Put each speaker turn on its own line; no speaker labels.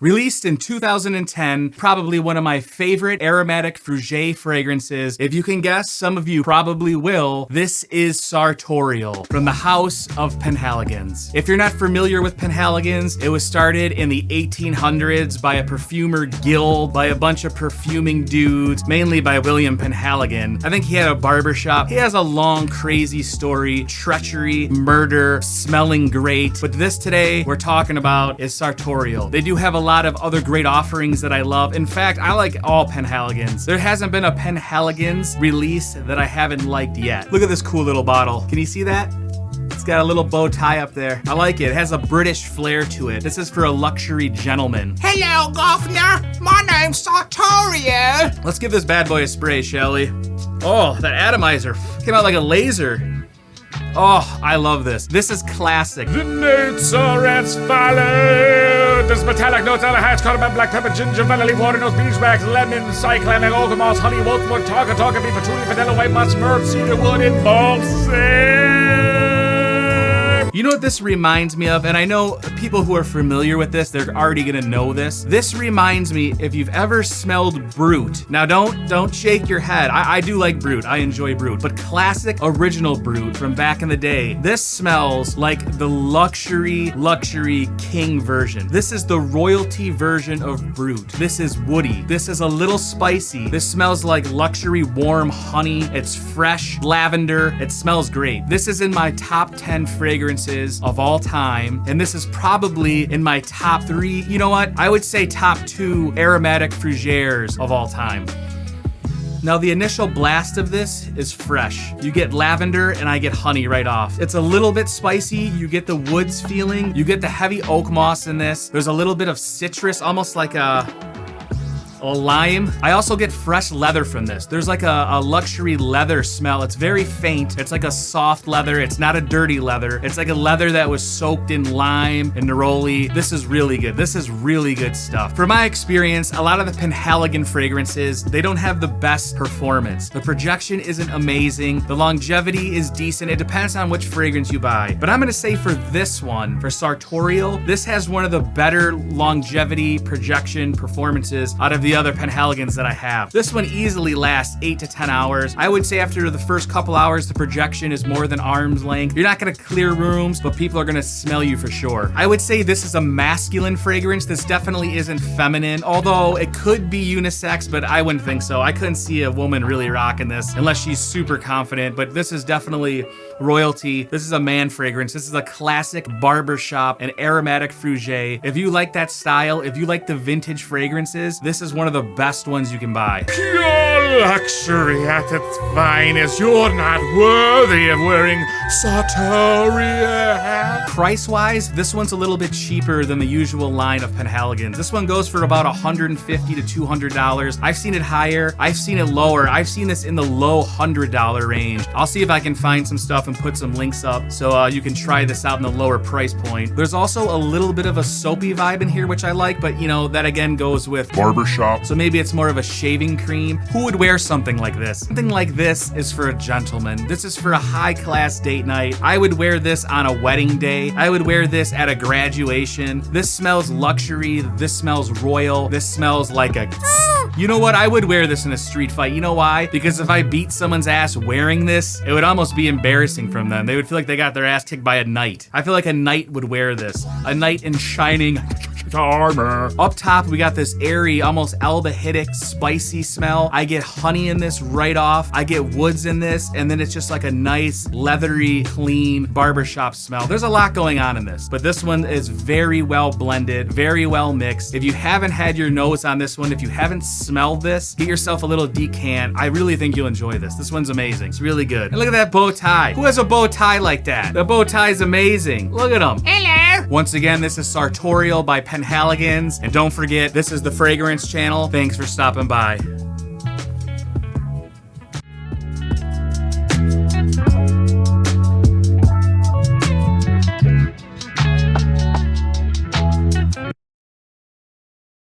Released in 2010, probably one of my favorite aromatic fougère fragrances. If you can guess, some of you probably will, this is Sartorial from the house of Penhaligons. If you're not familiar with Penhaligons, it was started in the 1800s by a perfumer guild, by a bunch of perfuming dudes, mainly by William Penhaligon. I think he had a barbershop. He has a long, crazy story, treachery, murder, smelling great. But this today we're talking about is Sartorial. They do have a lot of other great offerings that I love. In fact, I like all Penhaligons. There hasn't been a Penhaligons release that I haven't liked yet. Look at this cool little bottle. Can you see that? It's got a little bow tie up there. I like it. It has a British flair to it. This is for a luxury gentleman.
Hello, governor. My name's Sartorial.
Let's give this bad boy a spray, shall we? Oh, that atomizer came out like a laser. Oh, I love this. This is classic.
The notes are as follows. There's metallic notes, alahatch, cardamom, black pepper, ginger, vanilla, water notes, beeswax, lemon, cyclamen, oak, honey, oatmeal, tonka, beef, patchouli, vanilla, white moss, myrrh, cedar wood, and balsam.
You know what this reminds me of? And I know people who are familiar with this, they're already gonna know this. This reminds me, if you've ever smelled Brut. Now don't shake your head. I do like Brut, I enjoy Brut. But classic original Brut from back in the day, this smells like the luxury king version. This is the royalty version of Brut. This is woody. This is a little spicy. This smells like luxury warm honey. It's fresh lavender. It smells great. This is in my top 10 fragrances of all time, and this is probably in my top 3, you know what? I would say top 2 aromatic fougères of all time. Now the initial blast of this is fresh. You get lavender and I get honey right off. It's a little bit spicy. You get the woods feeling. You get the heavy oak moss in this. There's a little bit of citrus, almost like a lime. I also get fresh leather from this. There's like a luxury leather smell. It's very faint. It's like a soft leather. It's not a dirty leather. It's like a leather that was soaked in lime and neroli. This is really good. This is really good stuff. From my experience, a lot of the Penhaligon fragrances, they don't have the best performance. The projection isn't amazing. The longevity is decent. It depends on which fragrance you buy. But I'm gonna say for this one, for Sartorial, this has one of the better longevity projection performances out of the other Penhaligons that I have. This one easily lasts 8 to 10 hours. I would say after the first couple hours, the projection is more than arm's length. You're not gonna clear rooms, but people are gonna smell you for sure. I would say this is a masculine fragrance. This definitely isn't feminine, although it could be unisex, but I wouldn't think so. I couldn't see a woman really rocking this unless she's super confident, but this is definitely royalty. This is a man fragrance. This is a classic barbershop and aromatic fougère. If you like that style, if you like the vintage fragrances, this is one of the best ones you can buy.
Pure luxury at its finest. You're not worthy of wearing Sartorial.
Price-wise, this one's a little bit cheaper than the usual line of Penhaligons. This one goes for about $150 to $200. I've seen it higher. I've seen it lower. I've seen this in the low $100 range. I'll see if I can find some stuff and put some links up so you can try this out in the lower price point. There's also a little bit of a soapy vibe in here, which I like, but you know, that again goes with
barbershop.
So maybe it's more of a shaving cream. Who would wear something like this? Something like this is for a gentleman. This is for a high-class date night. I would wear this on a wedding day. I would wear this at a graduation. This smells luxury. This smells royal. This smells like a... You know what? I would wear this in a street fight. You know why? Because if I beat someone's ass wearing this, it would almost be embarrassing from them. They would feel like they got their ass kicked by a knight. I feel like a knight would wear this. A knight in shining armor. Up top, we got this airy, almost aldehydic, spicy smell. I get honey in this right off. I get woods in this, and then it's just like a nice, leathery, clean barbershop smell. There's a lot going on in this, but this one is very well blended, very well mixed. If you haven't had your nose on this one, if you haven't smelled this, get yourself a little decant. I really think you'll enjoy this. This one's amazing. It's really good. And look at that bow tie. Who has a bow tie like that? The bow tie is amazing. Look at them.
Hello.
Once again, this is Sartorial by Penhaligons. And don't forget, this is the Fragrance Channel. Thanks for stopping by.